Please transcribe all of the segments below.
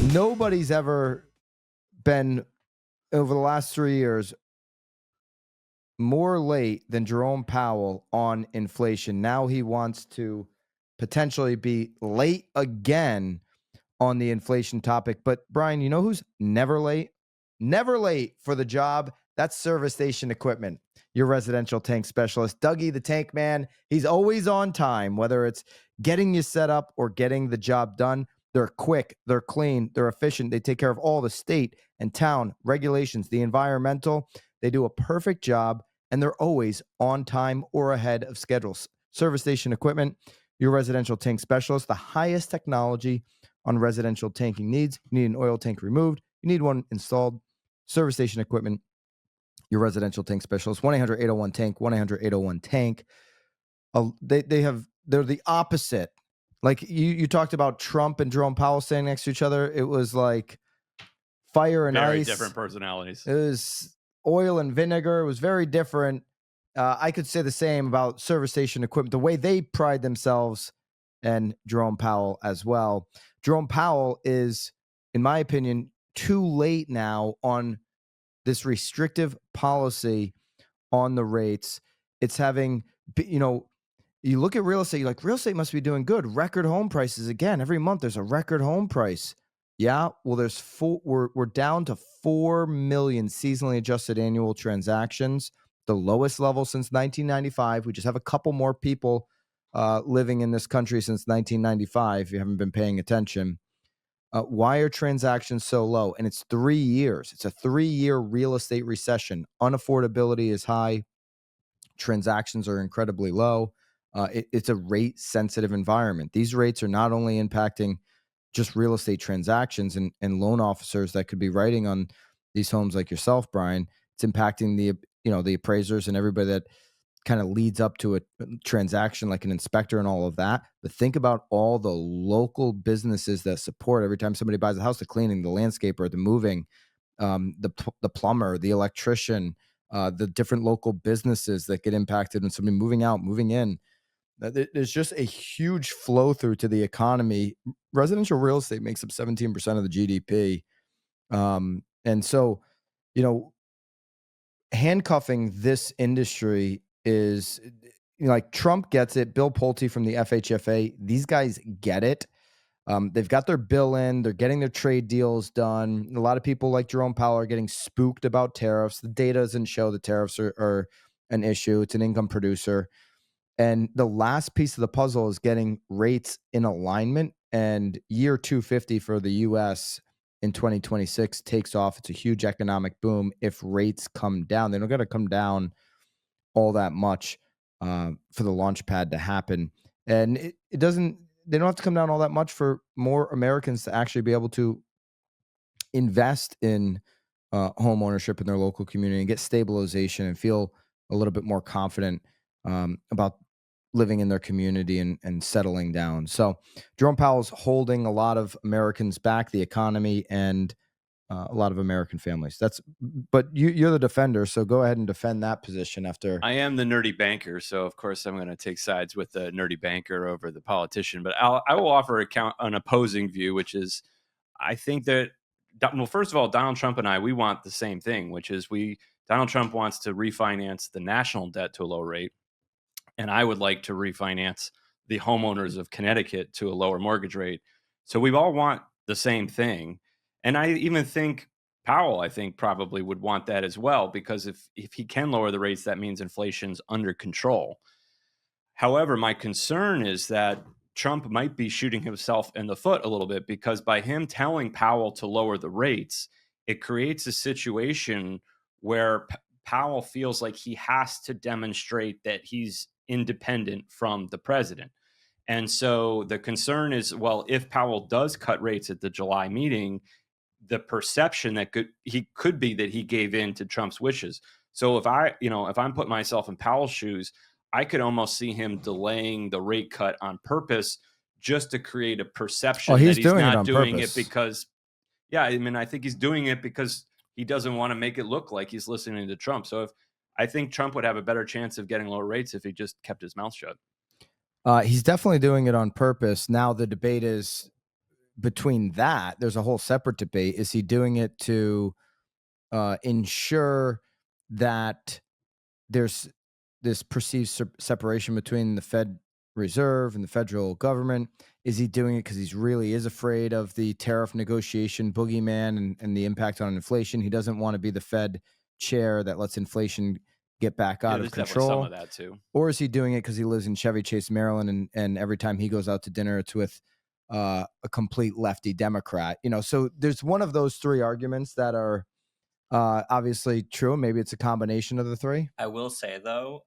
Nobody's ever been over the last 3 years more late than Jerome Powell on inflation. Now he wants to potentially be late again on the inflation topic. But Brian, you know who's never late? Never late for the job. That's Service Station Equipment, your residential tank specialist. Dougie, the tank man, he's always on time, whether it's getting you set up or getting the job done. They're quick, they're clean, they're efficient. They take care of all the state and town regulations, the environmental. They do a perfect job, and they're always on time or ahead of schedules. Service Station Equipment, your residential tank specialist, the highest technology on residential tanking needs. You need an oil tank removed. You need one installed. Service Station Equipment, your residential tank specialist. 1-800-801-TANK, 1-800-801-TANK. They're the opposite. Like you talked about Trump and Jerome Powell standing next to each other. It was like fire and Very ice. different personalities. It was oil and vinegar. It was very different. I could say the same about Service Station Equipment, the way they pride themselves, and Jerome Powell as well. Jerome Powell is, in my opinion, too late now on this restrictive policy on the rates. It's having, you look at real estate, you're like, real estate must be doing good. Record home prices again. Every month there's a record home price. Yeah, well, we're down to 4 million seasonally adjusted annual transactions, the lowest level since 1995. We just have a couple more people living in this country since 1995. If you haven't been paying attention, why are transactions so low? And it's 3 years. It's a 3-year real estate recession. Unaffordability is high. Transactions are incredibly low. It's a rate-sensitive environment. These rates are not only impacting just real estate transactions and loan officers that could be writing on these homes like yourself, Brian. It's impacting the appraisers and everybody that kind of leads up to a transaction, like an inspector and all of that. But think about all the local businesses that support every time somebody buys a house: the cleaning, the landscaper, the moving, the plumber, the electrician, the different local businesses that get impacted when somebody moving out, moving in. There's just a huge flow through to the economy. Residential real estate makes up 17% of the GDP. And so, handcuffing this industry is, like, Trump gets it. Bill Pulte from the FHFA, these guys get it. They've got their bill in. They're getting their trade deals done. A lot of people like Jerome Powell are getting spooked about tariffs. The data doesn't show the tariffs are an issue. It's an income producer. And the last piece of the puzzle is getting rates in alignment. And year 250 for the U.S. in 2026 takes off. It's a huge economic boom if rates come down. They don't got to come down all that much for the launch pad to happen. And it doesn't, they don't have to come down all that much for more Americans to actually be able to invest in home ownership in their local community and get stabilization and feel a little bit more confident about living in their community and settling down. So Jerome Powell's holding a lot of Americans back, the economy, and a lot of American families. But you're the defender, so go ahead and defend that position after. I am the nerdy banker, so of course I'm going to take sides with the nerdy banker over the politician. But I will offer an opposing view, which is I think that, well, first of all, Donald Trump and we want the same thing, which is Donald Trump wants to refinance the national debt to a low rate, and I would like to refinance the homeowners of Connecticut to a lower mortgage rate. So we all want the same thing. And I even think Powell, I think, probably would want that as well, because if he can lower the rates, that means inflation's under control. However, my concern is that Trump might be shooting himself in the foot a little bit, because by him telling Powell to lower the rates, it creates a situation where Powell feels like he has to demonstrate that he's independent from the president. And so the concern is, well, if Powell does cut rates at the July meeting, the perception that he could be that he gave in to Trump's wishes. So if I'm putting myself in Powell's shoes, I could almost see him delaying the rate cut on purpose, just to create a perception that he's not doing it because, I think he's doing it because he doesn't want to make it look like he's listening to Trump. So I think Trump would have a better chance of getting lower rates if he just kept his mouth shut. He's definitely doing it on purpose. Now the debate is between that, there's a whole separate debate. Is he doing it to ensure that there's this perceived separation between the Fed Reserve and the federal government? Is he doing it because he really is afraid of the tariff negotiation boogeyman and the impact on inflation? He doesn't want to be the Fed chair that lets inflation get back out of control. Some of that too. Or is he doing it because he lives in Chevy Chase, Maryland, and every time he goes out to dinner, it's with a complete lefty Democrat? So there's one of those three arguments that are obviously true. Maybe it's a combination of the three. I will say, though,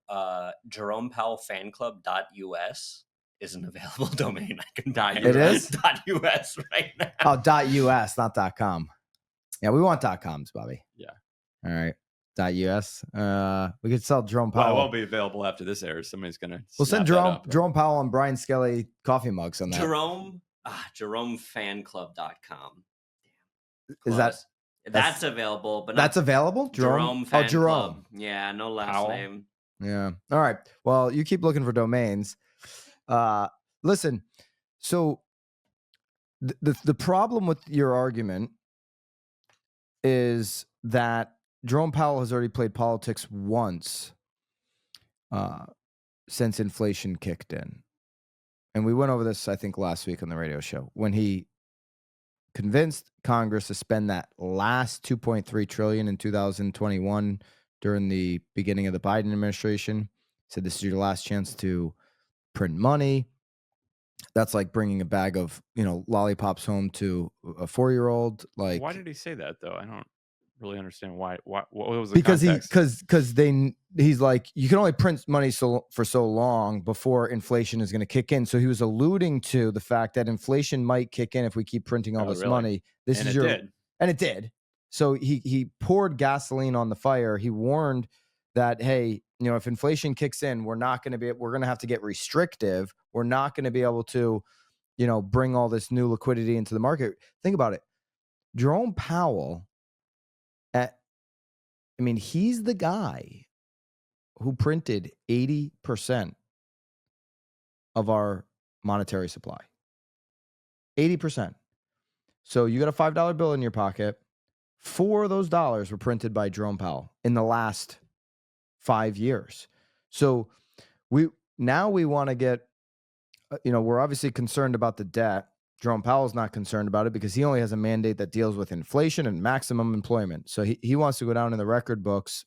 Jerome Powell fanclub.us is an available domain. I can buy it. Is .us right now. Oh, .us, not .com. Yeah, we want .coms, Bobby. Yeah. All right. .us. We could sell Jerome Powell. Well, it won't be available after this airs. Somebody's gonna. We'll send Jerome Powell and Brian Skelly coffee mugs on that. JeromeFanclub.com. Is that's available? But that's available. Jerome Fan Jerome. Club. Yeah, no last Powell. name. Yeah. All right. Well, you keep looking for domains. Listen. So the problem with your argument is that Jerome Powell has already played politics once since inflation kicked in. And we went over this, I think, last week on the radio show when he convinced Congress to spend that last $2.3 trillion in 2021 during the beginning of the Biden administration. Said this is your last chance to print money. That's like bringing a bag of, lollipops home to a 4-year-old. Like, why did he say that though? I don't really understand why. What was the because context? he's like, you can only print money for so long before inflation is going to kick in. So he was alluding to the fact that inflation might kick in if we keep printing all this money. And it did. So he poured gasoline on the fire. He warned that, hey, if inflation kicks in, we're going to have to get restrictive. We're not going to be able to, bring all this new liquidity into the market. Think about it. Jerome Powell, he's the guy who printed 80% of our monetary supply. 80%. So you got a $5 bill in your pocket. 4 of those dollars were printed by Jerome Powell in the last 5 years. So we want to get, we're obviously concerned about the debt. Jerome Powell's not concerned about it because he only has a mandate that deals with inflation and maximum employment. So he wants to go down in the record books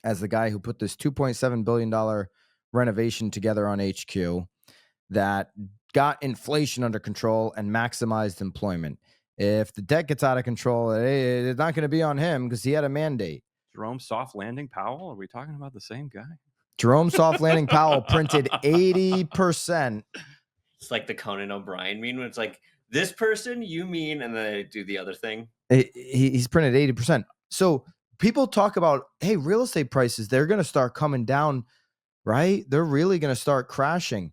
as the guy who put this $2.7 billion renovation together on HQ that got inflation under control and maximized employment. If the debt gets out of control, it's not going to be on him because he had a mandate. Jerome Soft Landing Powell? Are we talking about the same guy? Jerome Soft Landing Powell printed 80%. It's like the Conan O'Brien meme when it's like, this person, you mean, and then they do the other thing. He's printed 80%. So people talk about, hey, real estate prices, they're going to start coming down, right? They're really going to start crashing.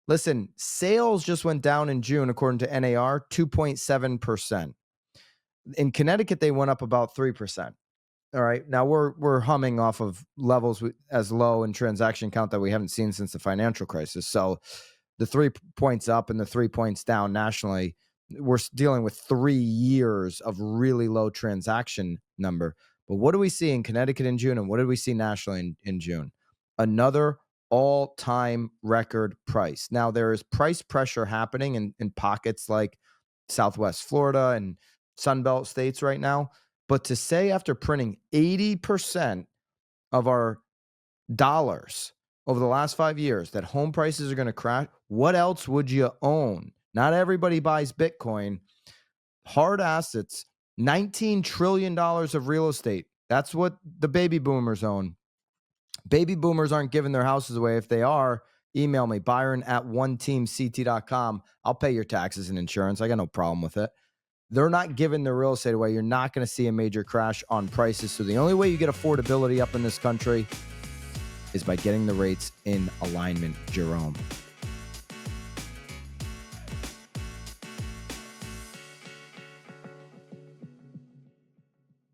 Listen, sales just went down in June, according to NAR, 2.7%. In Connecticut, they went up about 3%. All right. Now we're humming off of levels as low in transaction count that we haven't seen since the financial crisis. So the 3 points up and the 3 points down nationally, we're dealing with 3 years of really low transaction number. But what do we see in Connecticut in June? And what did we see nationally in June? Another all-time record price. Now there is price pressure happening in pockets like Southwest Florida and Sunbelt states right now. But to say after printing 80% of our dollars over the last 5 years that home prices are going to crash, what else would you own? Not everybody buys Bitcoin. Hard assets, $19 trillion of real estate. That's what the baby boomers own. Baby boomers aren't giving their houses away. If they are, email me, byron@oneteamct.com. I'll pay your taxes and insurance. I got no problem with it. They're not giving their real estate away. You're not going to see a major crash on prices. So the only way you get affordability up in this country is by getting the rates in alignment, Jerome.